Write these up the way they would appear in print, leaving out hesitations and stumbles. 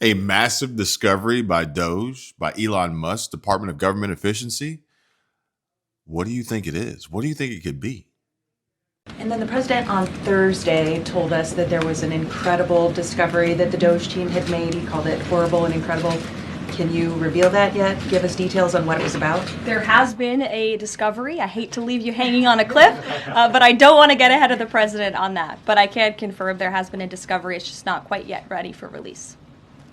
A massive discovery by DOGE, by Elon Musk's Department of Government Efficiency. What do you think it is? What do you think it could be? And then the president on Thursday told us that there was an incredible discovery that the DOGE team had made. He called it horrible and incredible. Can you reveal that yet? Give us details on what it was about? There has been a discovery. I hate to leave you hanging on a cliff, but I don't want to get ahead of the president on that. But I can confirm there has been a discovery. It's just not quite yet ready for release.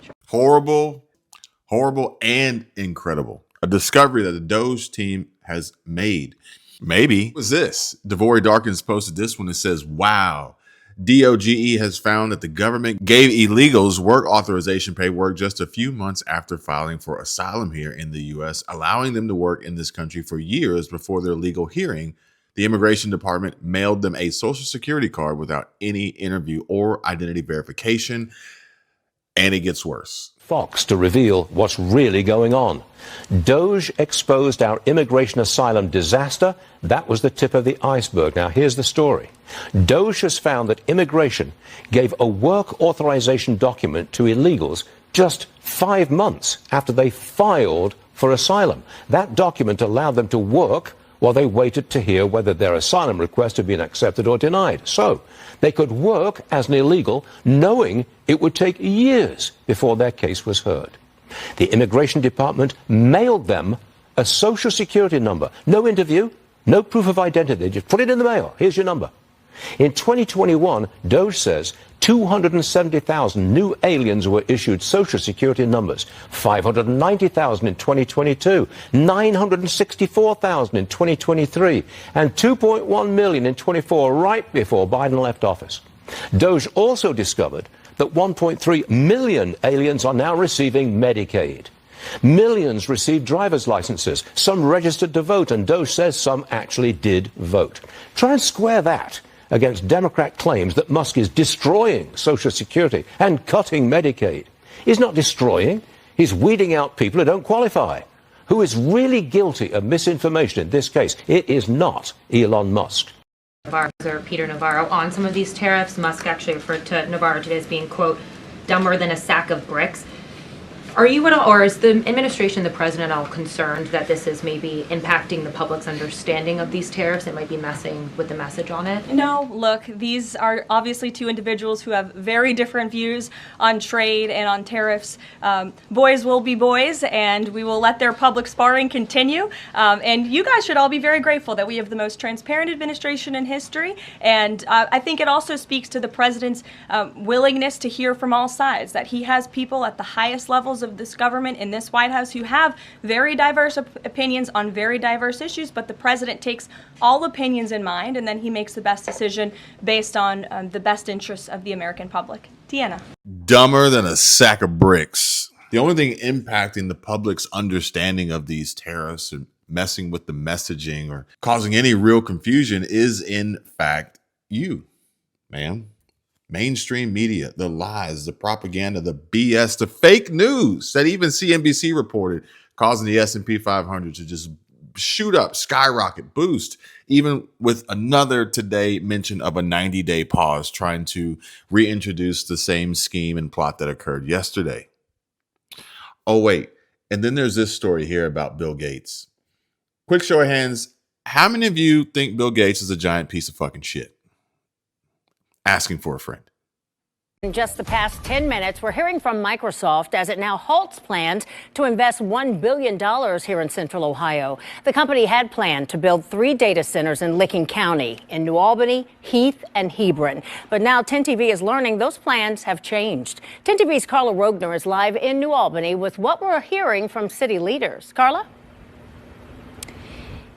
Sure. Horrible, and incredible. A discovery that the DOGE team has made. Maybe. What was this? Devory Darkins posted this one that says, wow, DOGE has found that the government gave illegals work authorization paperwork just a few months after filing for asylum here in the U.S., allowing them to work in this country for years before their legal hearing. The immigration department mailed them a social security card without any interview or identity verification. And it gets worse. Fox to reveal what's really going on. DOGE exposed our immigration asylum disaster. That was the tip of the iceberg. Now, here's the story. DOGE has found that immigration gave a work authorization document to illegals just 5 months after they filed for asylum. That document allowed them to work while they waited to hear whether their asylum request had been accepted or denied. So they could work as an illegal, knowing it would take years before their case was heard. The immigration department mailed them a social security number. No interview, no proof of identity. Just put it in the mail. Here's your number. In 2021, DOGE says 270,000 new aliens were issued social security numbers, 590,000 in 2022, 964,000 in 2023, and 2.1 million in 24, right before Biden left office. DOGE also discovered that 1.3 million aliens are now receiving Medicaid. Millions received driver's licenses, some registered to vote, and DOGE says some actually did vote. Try and square that against Democrat claims that Musk is destroying Social Security and cutting Medicaid. He's not destroying. He's weeding out people who don't qualify. Who is really guilty of misinformation in this case? It is not Elon Musk. Peter Navarro on some of these tariffs. Musk actually referred to Navarro today as being, quote, dumber than a sack of bricks. Are you at all, or is the administration, the president, all concerned that this is maybe impacting the public's understanding of these tariffs? It might be messing with the message on it? No, look, these are obviously two individuals who have very different views on trade and on tariffs. Boys will be boys, and we will let their public sparring continue. And you guys should all be very grateful that we have the most transparent administration in history. And I think it also speaks to the president's willingness to hear from all sides, that he has people at the highest levels of this government in this White House who have very diverse opinions on very diverse issues, but the president takes all opinions in mind, and then he makes the best decision based on the best interests of the American public. Deanna. Dumber than a sack of bricks. The only thing impacting the public's understanding of these tariffs and messing with the messaging or causing any real confusion is, in fact, you, ma'am. Mainstream media, the lies, the propaganda, the BS, the fake news that even CNBC reported, causing the S&P 500 to just shoot up, skyrocket, boost, even with another today mention of a 90-day pause, trying to reintroduce the same scheme and plot that occurred yesterday. Oh, wait. And then there's this story here about Bill Gates. Quick show of hands. How many of you think Bill Gates is a giant piece of fucking shit? Asking for a friend. In just the past 10 minutes, we're hearing from Microsoft as it now halts plans to invest $1 billion here in central Ohio. The company had planned to build 3 data centers in Licking County, in New Albany, Heath, and Hebron. But now 10 TV is learning those plans have changed. 10 TV's Carla Rogner is live in New Albany with what we're hearing from city leaders. Carla?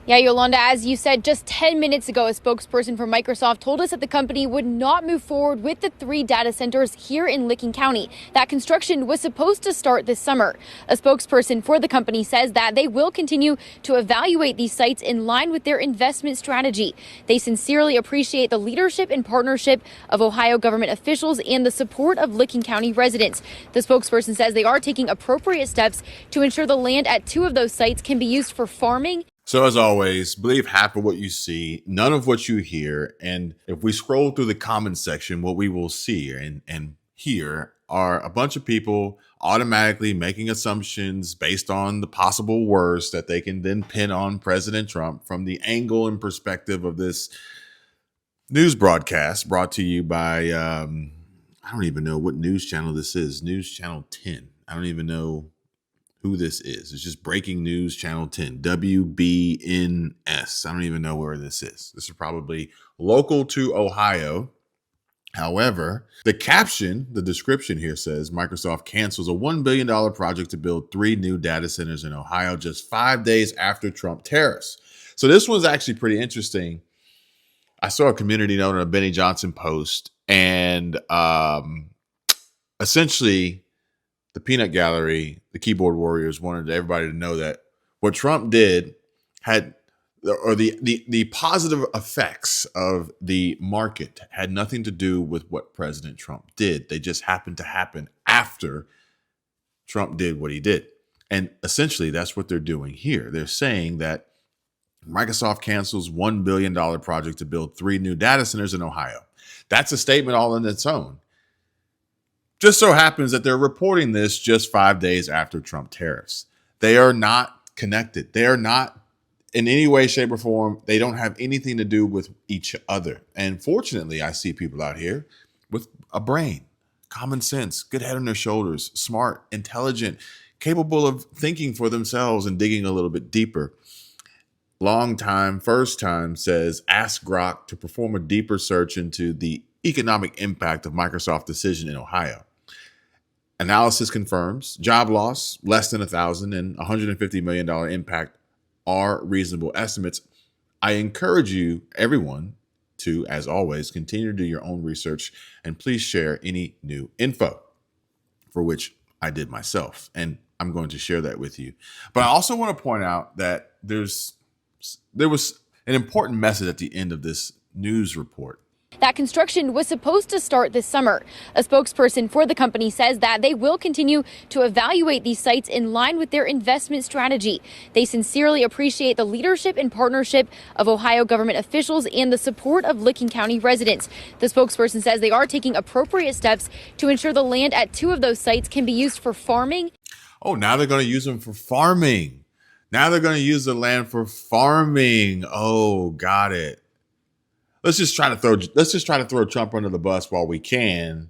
Yeah, Yolanda, as you said just 10 minutes ago, a spokesperson for Microsoft told us that the company would not move forward with the 3 data centers here in Licking County. That construction was supposed to start this summer. A spokesperson for the company says that they will continue to evaluate these sites in line with their investment strategy. They sincerely appreciate the leadership and partnership of Ohio government officials and the support of Licking County residents. The spokesperson says they are taking appropriate steps to ensure the land at 2 of those sites can be used for farming. So as always, believe half of what you see, none of what you hear. And if we scroll through the comments section, what we will see and hear are a bunch of people automatically making assumptions based on the possible worst that they can then pin on President Trump from the angle and perspective of this news broadcast brought to you by, I don't even know what news channel this is. News Channel 10. I don't even know who this is. It's just Breaking News Channel 10, WBNS. I don't even know where this is. This is probably local to Ohio. However, the caption, the description here says Microsoft cancels a $1 billion project to build 3 new data centers in Ohio just 5 days after Trump tariffs. So this one's actually pretty interesting. I saw a community note on a Benny Johnson post, and essentially the peanut gallery, the keyboard warriors, wanted everybody to know that what Trump did had, or the positive effects of the market had nothing to do with what President Trump did. They just happened to happen after Trump did what he did. And essentially that's what they're doing here. They're saying that Microsoft cancels $1 billion project to build 3 new data centers in Ohio. That's a statement all in its own. Just so happens that they're reporting this just 5 days after Trump tariffs. They are not connected. They are not in any way, shape, or form. They don't have anything to do with each other. And fortunately, I see people out here with a brain, common sense, good head on their shoulders, smart, intelligent, capable of thinking for themselves and digging a little bit deeper. Long time, first time says, ask Grok to perform a deeper search into the economic impact of Microsoft's decision in Ohio. Analysis confirms job loss, less than 1,000, and $150 million impact are reasonable estimates. I encourage you, everyone, to, as always, continue to do your own research and please share any new info, for which I did myself. And I'm going to share that with you. But I also want to point out that there was an important message at the end of this news report. That construction was supposed to start this summer. A spokesperson for the company says that they will continue to evaluate these sites in line with their investment strategy. They sincerely appreciate the leadership and partnership of Ohio government officials and the support of Licking County residents. The spokesperson says they are taking appropriate steps to ensure the land at 2 of those sites can be used for farming. Oh, now they're going to use them for farming. Now they're going to use the land for farming. Oh, got it. Let's just try to throw Trump under the bus while we can,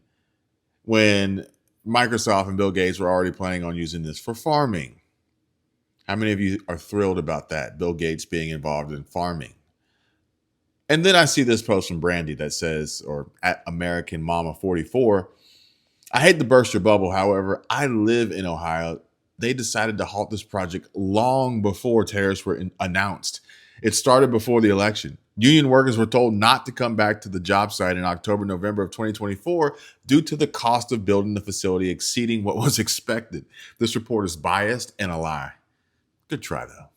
when Microsoft and Bill Gates were already planning on using this for farming. How many of you are thrilled about that? Bill Gates being involved in farming. And then I see this post from Brandy that says, or at American Mama 44, I hate to burst your bubble. However, I live in Ohio. They decided to halt this project long before tariffs were announced. It started before the election. Union workers were told not to come back to the job site in October, November of 2024 due to the cost of building the facility exceeding what was expected. This report is biased and a lie. Good try, though.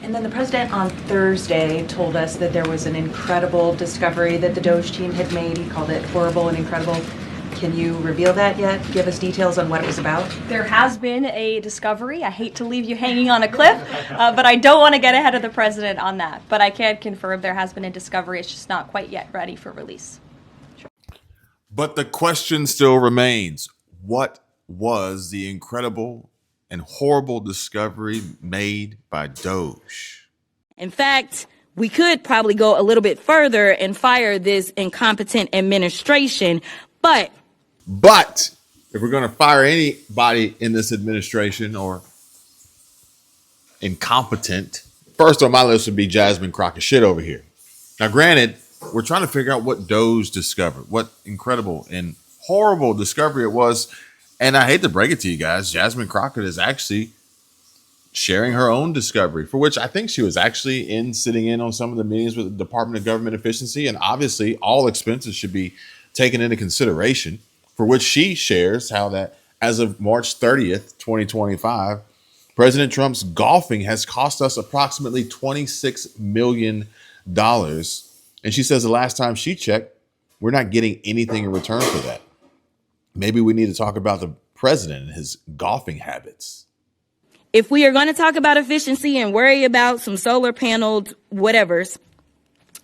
And then the president on Thursday told us that there was an incredible discovery that the DOGE team had made. He called it horrible and incredible. Can you reveal that yet? Give us details on what it was about? There has been a discovery. I hate to leave you hanging on a cliff, but I don't want to get ahead of the president on that. But I can confirm there has been a discovery. It's just not quite yet ready for release. Sure. But the question still remains, what was the incredible and horrible discovery made by DOGE? In fact, we could probably go a little bit further and fire this incompetent administration, But if we're going to fire anybody in this administration or incompetent, first on my list would be Jasmine Crockett shit over here. Now, granted, we're trying to figure out what DOGE discovered, what incredible and horrible discovery it was. And I hate to break it to you guys, Jasmine Crockett is actually sharing her own discovery, for which I think she was actually sitting in on some of the meetings with the Department of Government Efficiency. And obviously all expenses should be taken into consideration, for which she shares how that as of March 30th, 2025, President Trump's golfing has cost us approximately $26 million. And she says the last time she checked, we're not getting anything in return for that. Maybe we need to talk about the president and his golfing habits. if we are going to talk about efficiency and worry about some solar paneled whatevers,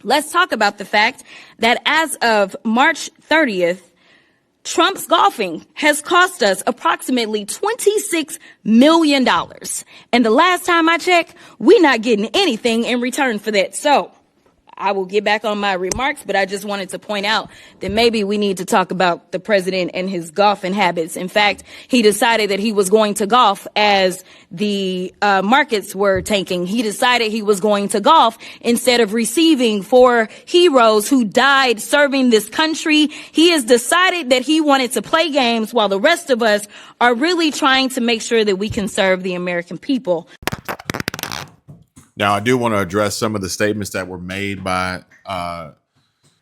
let's talk about the fact that as of March 30th, Trump's golfing has cost us approximately $26 million. And the last time I checked, we're not getting anything in return for that. So I will get back on my remarks, but I just wanted to point out that maybe we need to talk about the president and his golfing habits. In fact, he decided that he was going to golf as the markets were tanking. He decided he was going to golf instead of receiving 4 heroes who died serving this country. He has decided that he wanted to play games while the rest of us are really trying to make sure that we can serve the American people. Now, I do want to address some of the statements that were made by, I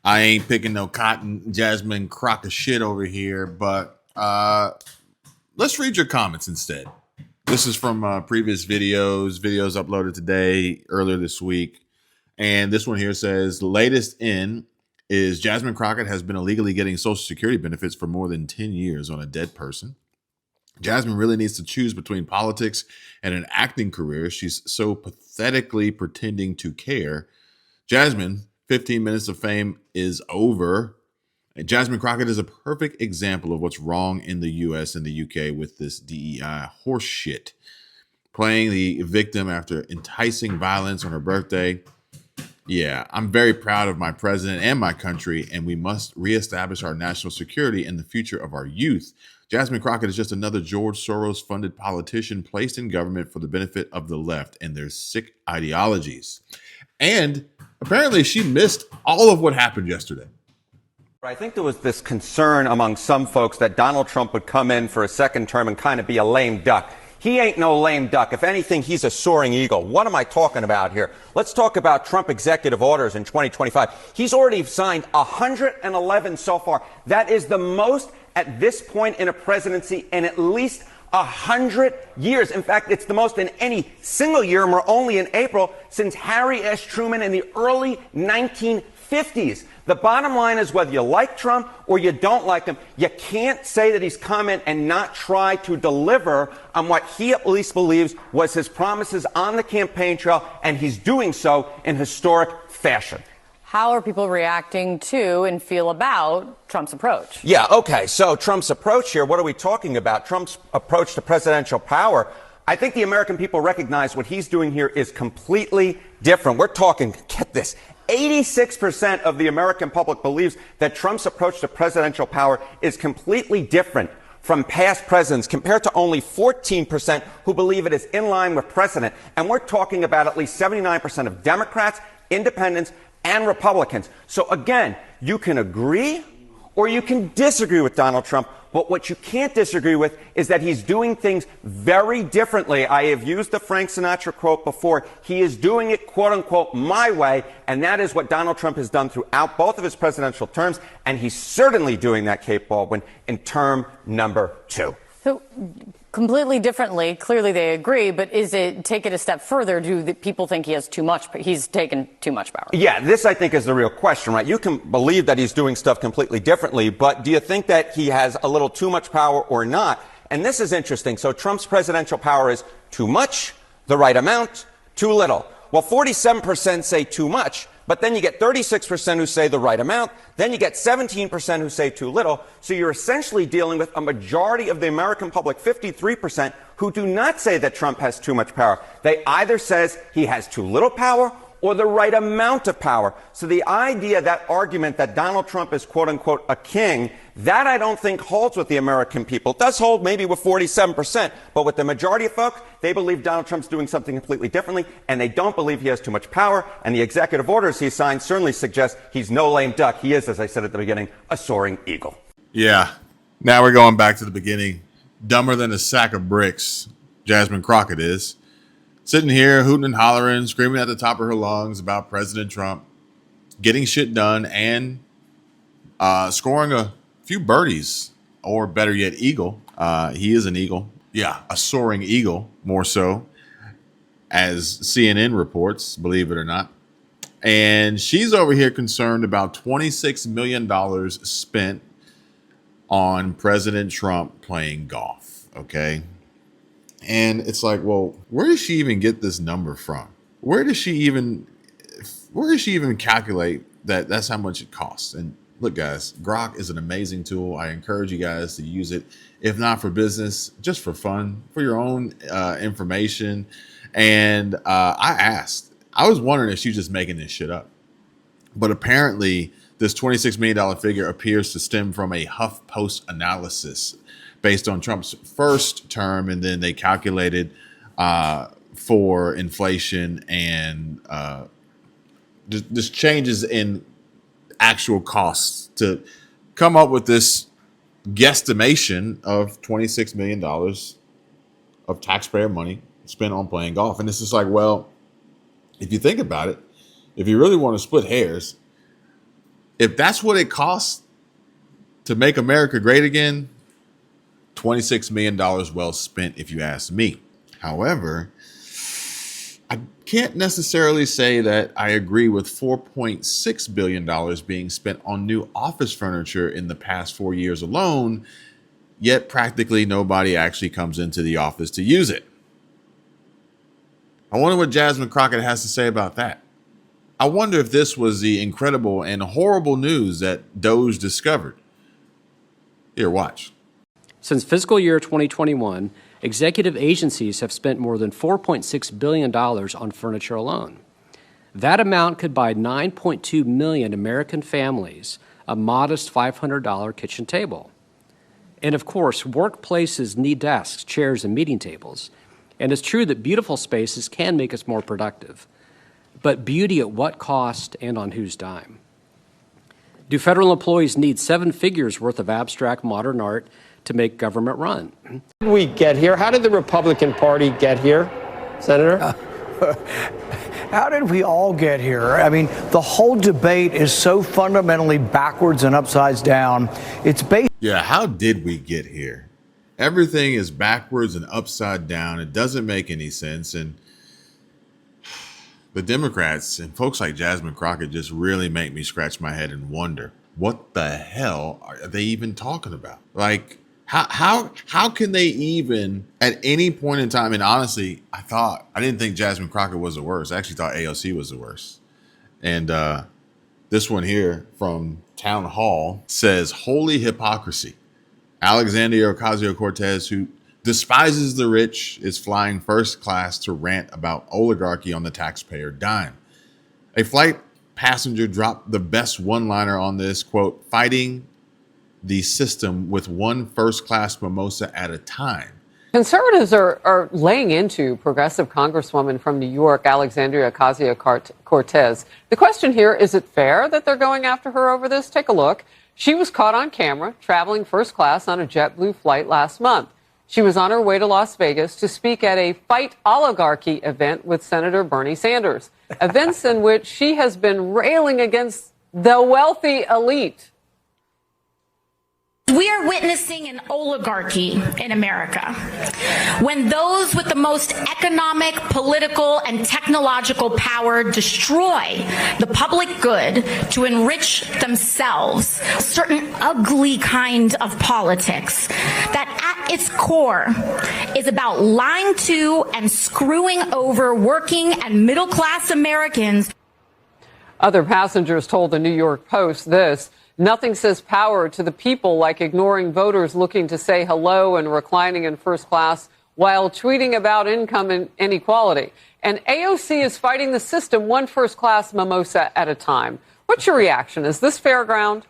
ain't picking no cotton, Jasmine Crockett shit over here, but let's read your comments instead. This is from previous videos uploaded today, earlier this week. And this one here says, the latest in is Jasmine Crockett has been illegally getting Social Security benefits for more than 10 years on a dead person. Jasmine really needs to choose between politics and an acting career. She's so pathetically pretending to care. Jasmine, 15 minutes of fame is over. And Jasmine Crockett is a perfect example of what's wrong in the US and the UK with this DEI horse shit. Playing the victim after enticing violence on her birthday. Yeah, I'm very proud of my president and my country, and we must reestablish our national security and the future of our youth. Jasmine Crockett is just another George Soros-funded politician placed in government for the benefit of the left and their sick ideologies. And apparently she missed all of what happened yesterday. I think there was this concern among some folks that Donald Trump would come in for a second term and kind of be a lame duck. He ain't no lame duck. If anything, he's a soaring eagle. What am I talking about here? Let's talk about Trump executive orders in 2025. He's already signed 111 so far. That is the most at this point in a presidency in at least 100 years. In fact, it's the most in any single year, and we're only in April, since Harry S. Truman in the early 1950s. The bottom line is whether you like Trump or you don't like him, you can't say that he's come in and not try to deliver on what he at least believes was his promises on the campaign trail, and he's doing so in historic fashion. How are people reacting to and feel about Trump's approach? Yeah, okay. So Trump's approach here, what are we talking about? Trump's approach to presidential power. I think the American people recognize what he's doing here is completely different. We're talking, get this, 86% of the American public believes that Trump's approach to presidential power is completely different from past presidents, compared to only 14% who believe it is in line with precedent. And we're talking about at least 79% of Democrats, independents, and Republicans. So again, you can agree or you can disagree with Donald Trump, but what you can't disagree with is that he's doing things very differently. I have used the Frank Sinatra quote before. He is doing it, quote unquote, my way, and that is what Donald Trump has done throughout both of his presidential terms, and he's certainly doing that, Kate Baldwin, in term number 2. So completely differently, clearly they agree, but take it a step further? Do the people think he has too much, he's taken too much power? Yeah, this I think is the real question, right? You can believe that he's doing stuff completely differently, but do you think that he has a little too much power or not? And this is interesting. So Trump's presidential power is too much, the right amount, too little. Well, 47% say too much, but then you get 36% who say the right amount. Then you get 17% who say too little. So you're essentially dealing with a majority of the American public, 53%, who do not say that Trump has too much power. They either says he has too little power or the right amount of power. So the idea, that argument that Donald Trump is, quote unquote, a king, that I don't think holds with the American people. It does hold maybe with 47%, but with the majority of folks, they believe Donald Trump's doing something completely differently, and they don't believe he has too much power, and the executive orders he signed certainly suggest he's no lame duck. He is, as I said at the beginning, a soaring eagle. Yeah. Now we're going back to the beginning. Dumber than a sack of bricks, Jasmine Crockett is. Sitting here hooting and hollering, screaming at the top of her lungs about President Trump, getting shit done, and scoring a few birdies, or better yet, eagle. He is an eagle. Yeah, a soaring eagle, more so, as CNN reports, believe it or not. And she's over here concerned about $26 million spent on President Trump playing golf, okay? And it's like, well, where does she even get this number from? Where does she even calculate that that's how much it costs? And Look, guys, Grok is an amazing tool. I encourage you guys to use it, if not for business, just for fun, for your own information. And I was wondering if she's just making this shit up. But apparently, this $26 million figure appears to stem from a HuffPost analysis based on Trump's first term, and then they calculated for inflation and just changes in actual costs to come up with this guesstimation of $26 million of taxpayer money spent on playing golf. And it's just like, well, if you think about it, if you really want to split hairs, if that's what it costs to make America great again, $26 million well spent, if you ask me. However, I can't necessarily say that I agree with $4.6 billion being spent on new office furniture in the past 4 years alone, yet practically nobody actually comes into the office to use it. I wonder what Jasmine Crockett has to say about that. I wonder if this was the incredible and horrible news that DOGE discovered. Here, watch. Since fiscal year 2021, executive agencies have spent more than $4.6 billion on furniture alone. That amount could buy 9.2 million American families a modest $500 kitchen table. And of course, workplaces need desks, chairs, and meeting tables. And it's true that beautiful spaces can make us more productive. But beauty at what cost and on whose dime? Do federal employees need 7 figures worth of abstract modern art to make government run? How did we get here? How did the Republican Party get here, Senator? How did we all get here? I mean, the whole debate is so fundamentally backwards and upside down. It's based. Yeah, how did we get here? Everything is backwards and upside down. It doesn't make any sense. And the Democrats and folks like Jasmine Crockett just really make me scratch my head and wonder, what the hell are they even talking about? Like, how can they even at any point in time? And honestly, I didn't think Jasmine Crockett was the worst. I actually thought AOC was the worst. And this one here from Town Hall says, "Holy hypocrisy. Alexandria Ocasio-Cortez, who despises the rich, is flying first class to rant about oligarchy on the taxpayer dime." A flight passenger dropped the best one-liner on this, quote, "fighting the system with one first-class mimosa at a time." Conservatives are laying into progressive Congresswoman from New York, Alexandria Ocasio-Cortez. The question here, is it fair that they're going after her over this? Take a look. She was caught on camera traveling first class on a JetBlue flight last month. She was on her way to Las Vegas to speak at a Fight Oligarchy event with Senator Bernie Sanders, events in which she has been railing against the wealthy elite. We are witnessing an oligarchy in America. When those with the most economic, political, and technological power destroy the public good to enrich themselves, a certain ugly kind of politics that at its core is about lying to and screwing over working and middle-class Americans. Other passengers told the New York Post this: "Nothing says power to the people like ignoring voters looking to say hello and reclining in first class while tweeting about income inequality." And AOC is fighting the system one first class mimosa at a time. What's your reaction? Is this fair ground?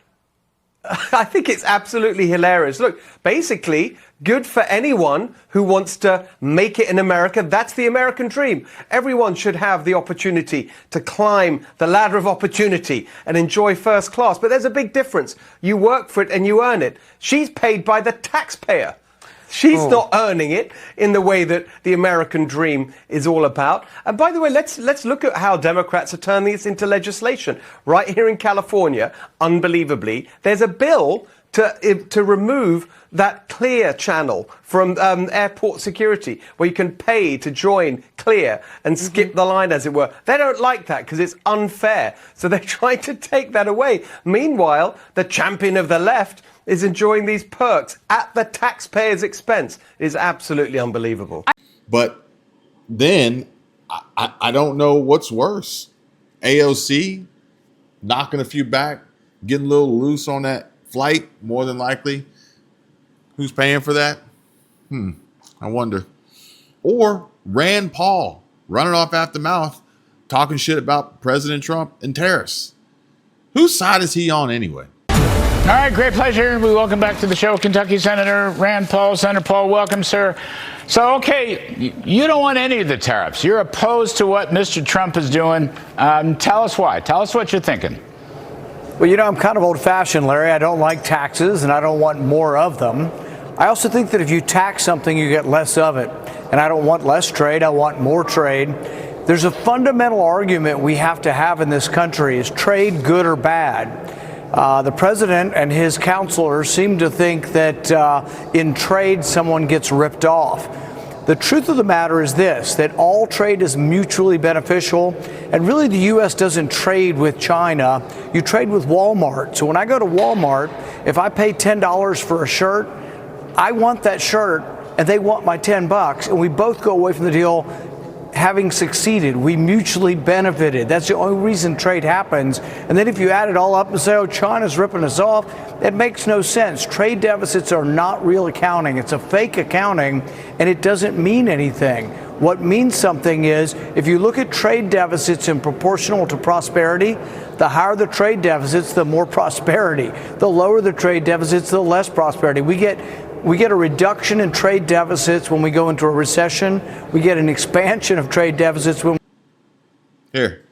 I think it's absolutely hilarious. Look, basically, good for anyone who wants to make it in America. That's the American dream. Everyone should have the opportunity to climb the ladder of opportunity and enjoy first class. But there's a big difference. You work for it and you earn it. She's paid by the taxpayer. She's not earning it in the way that the American dream is all about. And by the way, let's look at how Democrats are turning this into legislation. Right here in California, unbelievably, there's a bill to remove that Clear channel from airport security, where you can pay to join Clear and skip the line, as it were. They don't like that because it's unfair. So they're trying to take that away. Meanwhile, the champion of the left is enjoying these perks at the taxpayer's expense. It is absolutely unbelievable. But then I don't know what's worse. AOC knocking a few back, getting a little loose on that flight, more than likely. Who's paying for that? I wonder. Or Rand Paul running off at the mouth, talking shit about President Trump and tariffs. Whose side is he on anyway? All right, great pleasure. We welcome back to the show Kentucky Senator Rand Paul. Senator Paul, welcome, sir. So, okay, you don't want any of the tariffs. You're opposed to what Mr. Trump is doing. Tell us why. Tell us what you're thinking. Well, I'm kind of old-fashioned, Larry. I don't like taxes, and I don't want more of them. I also think that if you tax something, you get less of it. And I don't want less trade. I want more trade. There's a fundamental argument we have to have in this country. Is trade good or bad? The president and his counselors seem to think that in trade, someone gets ripped off. The truth of the matter is this, that all trade is mutually beneficial. And really, the U.S. doesn't trade with China. You trade with Walmart. So when I go to Walmart, if I pay $10 for a shirt, I want that shirt and they want my $10. And we both go away from the deal having succeeded. We mutually benefited. That's the only reason trade happens. And then if you add it all up and say, oh, China's ripping us off, it makes no sense. Trade deficits are not real accounting. It's a fake accounting, and it doesn't mean anything. What means something is if you look at trade deficits in proportional to prosperity, the higher the trade deficits, the more prosperity. The lower the trade deficits, the less prosperity. We get a reduction in trade deficits when we go into a recession. We get an expansion of trade deficits when... Here,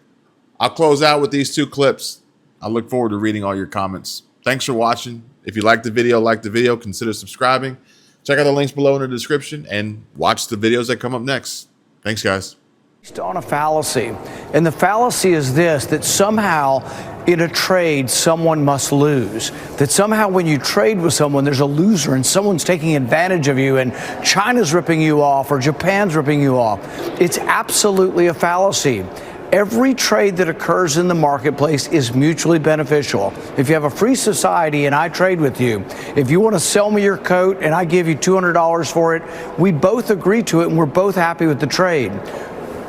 I'll close out with these two clips. I look forward to reading all your comments. Thanks for watching. If you like the video, consider subscribing. Check out the links below in the description and watch the videos that come up next. Thanks, guys. Based on a fallacy. And the fallacy is this, that somehow in a trade, someone must lose. That somehow when you trade with someone, there's a loser and someone's taking advantage of you and China's ripping you off or Japan's ripping you off. It's absolutely a fallacy. Every trade that occurs in the marketplace is mutually beneficial. If you have a free society and I trade with you, if you want to sell me your coat and I give you $200 for it, we both agree to it and we're both happy with the trade.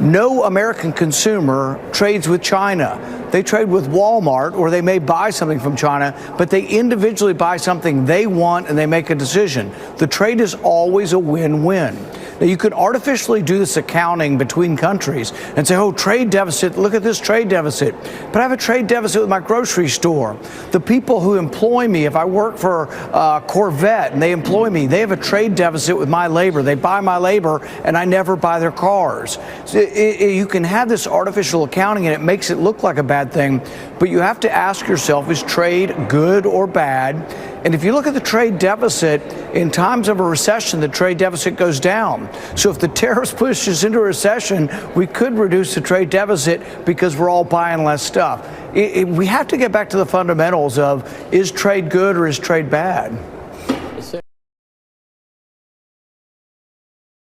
No American consumer trades with China. They trade with Walmart, or they may buy something from China, but they individually buy something they want and they make a decision. The trade is always a win-win. Now, you could artificially do this accounting between countries and say, oh, trade deficit, look at this trade deficit. But I have a trade deficit with my grocery store. The people who employ me, if I work for Corvette and they employ me, they have a trade deficit with my labor. They buy my labor and I never buy their cars. So you can have this artificial accounting and it makes it look like a bad thing, but you have to ask yourself, is trade good or bad? And if you look at the trade deficit, in times of a recession, the trade deficit goes down. So if the tariffs push us into a recession, we could reduce the trade deficit because we're all buying less stuff. We have to get back to the fundamentals of, is trade good or is trade bad?